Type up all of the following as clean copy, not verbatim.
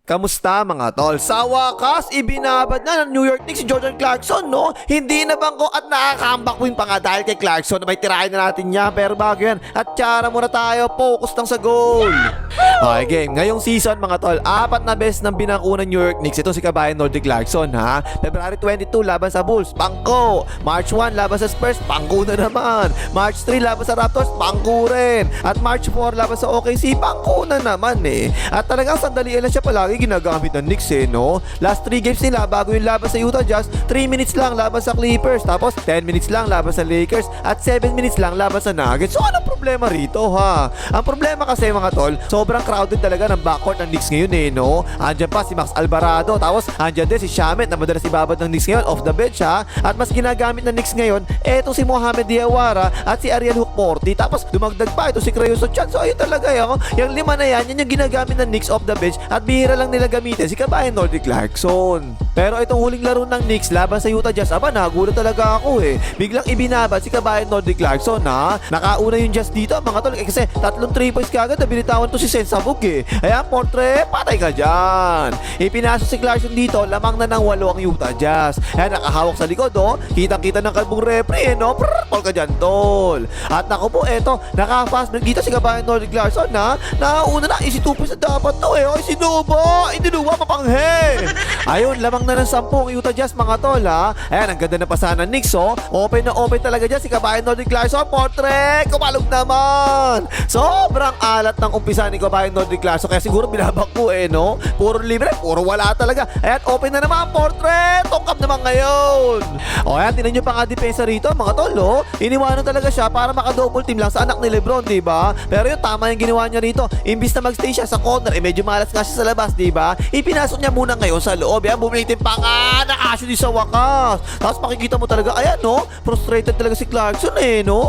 Kamusta mga tol? Sa wakas, ibinabad na ng New York Knicks si Jordan Clarkson, no? Hindi na bangko at nakaka-comeback win pa nga dahil kay Clarkson na may tirahin na natin niya. Pero bago yan, at tsara muna tayo, focus lang sa goal. Okay, game. Ngayong season mga tol, 4 na beses ng binangko ng New York Knicks. Ito si kabayan Nordic Clarkson, ha? February 22, laban sa Bulls, bangko. March 1, laban sa Spurs, bangko na naman. March 3, laban sa Raptors, bangko rin. At March 4, laban sa OKC, bangko na naman eh. At talagang sandalian lang siya palagi ginagamit ng Knicks eh, no? Last 3 games nila bago yung laban sa Utah Jazz, 3 minutes lang laban sa Clippers, tapos 10 minutes lang laban sa Lakers, at 7 minutes lang laban sa Nuggets. So anong problema rito, ha? Ang problema kasi mga tol, sobrang crowded talaga ng backcourt ng Knicks ngayon eh, no? Andyan pa si Max Alvarado, tapos andyan din si Shamet na madalas ibabad ng Knicks ngayon off the bench, ha? At mas ginagamit ng Knicks ngayon, eto si Mohamed Diawara at si Ariel Hukporti, tapos dumagdag pa ito si Creoso Chan. So ayun talaga yung lima na yan yung ginagamit ng Knicks off the bench at bihira lang nila gamitin si kabayan Nordic Clarkson. Pero itong huling laro ng Knicks laban sa Utah Jazz, aba nagulat talaga ako eh. Biglang ibinabad si kabayan Nordic Clarkson, ha? Nakauna yung Jazz dito mga tol kasi tatlong 3 points kagad na binitawan to si Sensabug eh. Ayan, portre, patay ka dyan. Ipinasok si Clarkson dito, lamang na ng 8 ang Utah Jazz. Ayan, nakahawak sa likod, oh. Kitang-kita ng kalbong referee, eh, no? Tol ka dyan, tol. At naku po, eto, naka-fast break dito si kabayan Nordic Clarkson, ha? Nauna na, isi 2 points na dapat to eh. Oy, sinubo! Idinuwa, mapanghe! Ayun, lamang na ng 10 ang Utah Jazz, mga tol, ha? Ayan, ang ganda na pasahan ng Knicks, oh. Open na open talaga dyan si kabayan Nordic Clarkson. Portre, kumalog naman! Sobrang alat ng umpisa ni kabayan Nordic Clarkson, kaya siguro binabakbo eh, no? Puro libre, puro wala talaga. Ayan, open na naman, portre! Tungkap naman ngayon! O, ayan, tinan nyo pa nga depensa rito, mga tol, oh. Iniwanan talaga siya para maka-double team lang sa anak ni Lebron, diba? Pero yung tama yung ginawa niya rito. Imbis na magstay siya sa corner, eh medyo malas nga siya sa labas, diba? Ipinasok niya muna ngayon sa loob. Yan, bumitin pa nga, nakasyo din sa wakas. Tapos makikita mo talaga, ayan, no? Frustrated talaga si Clarkson, eh, no?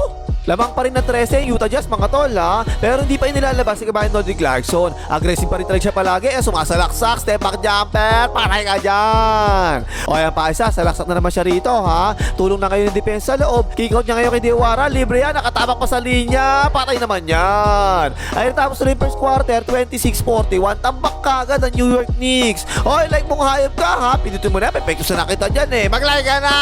Lamang pa rin na 13 Utah Jazz, mga tol, ha? Pero hindi pa inilalabas si kabayan Nordic Clarkson. Aggressive pa rin talaga siya palagi. Sumasalaksak, step back jumper, patay ka dyan. O ayan pa isa, salaksak na naman siya rito, ha? Tulong na kayo ng depensa sa loob. Kick out niya ngayon kay Diawara. Libre yan, nakatabak pa sa linya. Patay naman yan. Ayun, tapos na rin first quarter, 26-41. Tambak kagad ang New York Knicks. Oy, like mong hayop ka, ha? Pinutin mo na, pepekto sa nakita dyan, eh. Mag-like ka na!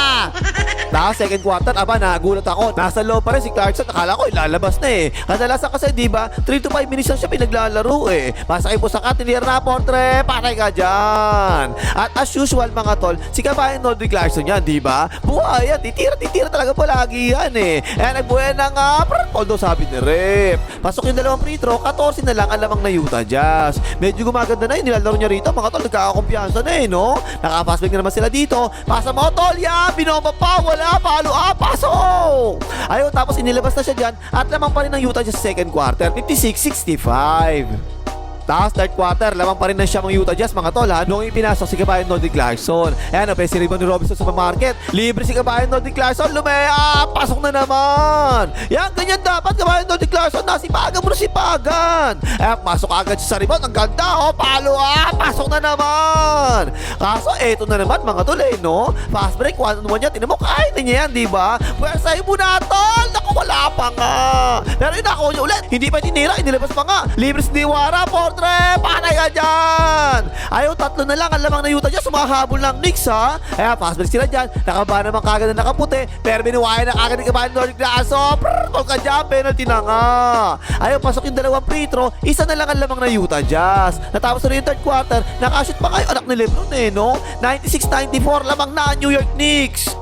Tapos second quarter, aba, nagulat ako. Nasa loob pa rin si Clarkson. Akala ko ilalabas na eh. Kadalasan kasi diba 3 to 5 minutes lang siya pinaglalaro eh. Masakay po sa katilier na, portre, patay ka dyan. At as usual mga tol, si kabayan Nordic Clarkson yan, diba? Buhay yan, titira talaga palagi yan eh. Ayan, nagbuhay na nga, although sabi ni Rep, pasok yung dalawang free throw, 14 na lang ang lamang na Utah Jazz. Medyo gumaganda na yun, nilalaro niya rito mga tol, nagkakakumpiyansa na eh, no? Nakapasok na naman sila dito. Pasa mo tol, yan, binomba pa, wala, follow up, pasok! Ayun, tapos inilabas na siya dyan at lamang pa rin ng Utah Jazz second quarter, 56-65. Tapos third quarter, lamang pa rin ng siyang Utah Jazz, mga tol, ha? Noong ipinasok si kabayan Nordic Clarkson. Ayan, napay si rebound ni Robinson sa market. Libre si kabayan Nordic Clarkson, lumea, pasok na naman. Yan, ganyan dapat kabayan Nordic Clarkson, nasipagan mo na sipagan. Ayan, pasok agad siya sa rebound, ang ganda, oh, palo, pasok na naman. Kaso, eto na naman, mga tol, eh, no? Fast break, 1-on-1 niya, tinan mo, kahit na niya yan, diba? Pwersay mo na, tol, naku, wala pa nga. Pero yun, ako niya ulit, hindi pa tinira, inilabas pa nga. Libre si Diawara, patay ka dyan! Ayaw, 3 na lang ang lamang na Utah Jazz, sumahabol ng Knicks, ha? Ayan, fast break sila dyan, nakaba naman kagad na nakaputi, pero binuwayan na kagad ng kabayan Nordic Clarkson. Tol ka dyan, penalty na nga. Ayaw, pasok yung dalawang free throw, 1 na lang ang lamang na Utah Jazz. Natapos na rin yung third quarter, nakashoot pa kayo anak ni Lebron eh, no? 96-94, lamang na ang New York Knicks.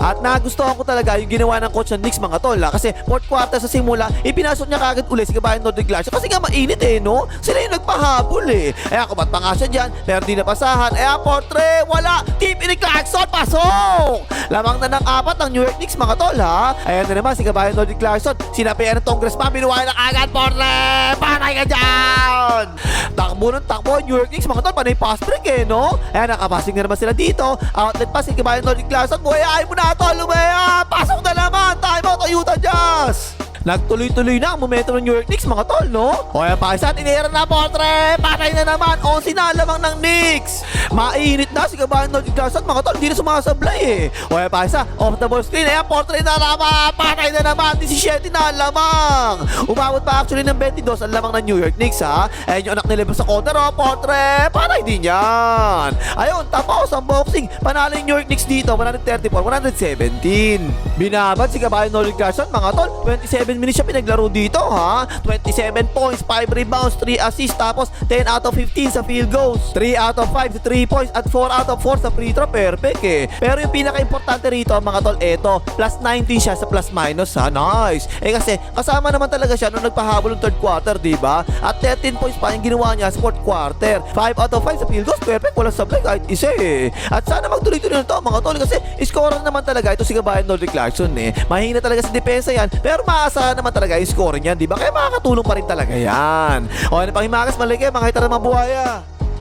At nagustuhan ko talaga yung ginawa ng coach ng Knicks, mga tol, ha? Kasi fourth quarter sa simula, ipinasok niya kagad ulit si kabayan Nordic Clarkson kasi nga mainit eh, no? Sila yung nagpahabol eh. Ayan, kumat pa nga siya dyan, pero di napasahan. Ayan, portre, wala, tip ni Clarkson, pasok! Lamang na ng 4 ang New York Knicks, mga tol, ha? Ayan na naman si kabayan Nordic Clarkson, sinapian ng congressman, binuwayan na kagad, portre, patay ka dyan! Takbo ng takbo, New York Knicks, mga tol, panay pass break eh, no? Ayan, nakapassing na naman sila dito, outlet pass si kabayan Nordic Clarkson, buhay mo na tol, lumaya, pasok na naman, time out ang Utah Jazz! Nagtuloy-tuloy na ang momentum ng New York Knicks mga tol, no? O yan pa isa, tinira na Portre. Patay na naman. 11 na lamang ng Knicks. Mainit na si kabayan Nordic Clarkson mga tol. Hindi na sumasablay eh. O yan pa isa, off the ball screen. Ayan, Portre na lamang. Patay na naman. 17 na lamang. Umabot pa actually ng 22 ang lamang ng New York Knicks ha. Ayan yung anak nila sa corner o Portre. Patay din yan. Ayun, tapos ang boxing. Panalo yung New York Knicks dito. 134-117. Binabad si kabayan Nordic Clarkson mga tol. 27 minutes siya pinaglaro dito ha. 27 points, 5 rebounds, 3 assists, tapos 10 out of 15 sa field goals, 3 out of 5 sa 3 points, at 4 out of 4 sa free throw. Perfect eh. Pero yung pinaka-importante rito mga tol, eto, plus 19 siya sa plus minus ha. Nice. Eh kasi kasama naman talaga siya nung nagpahabol ng third quarter, diba? At 13 points pa yung ginawa niya sa fourth quarter. 5 out of 5 sa field goals. Perfect. Walang sablay kahit isa eh. At sana magtuloy-tuloy na to mga tol kasi scorer naman talaga ito si kabayan Nordic Clarkson eh. Mahina talaga sa depensa yan, pero maasahan naman talaga yung scoring yan, diba? Kaya makakatulong pa rin talaga yan. O ano pang himagas, malaki, mga hita ng mga buhaya.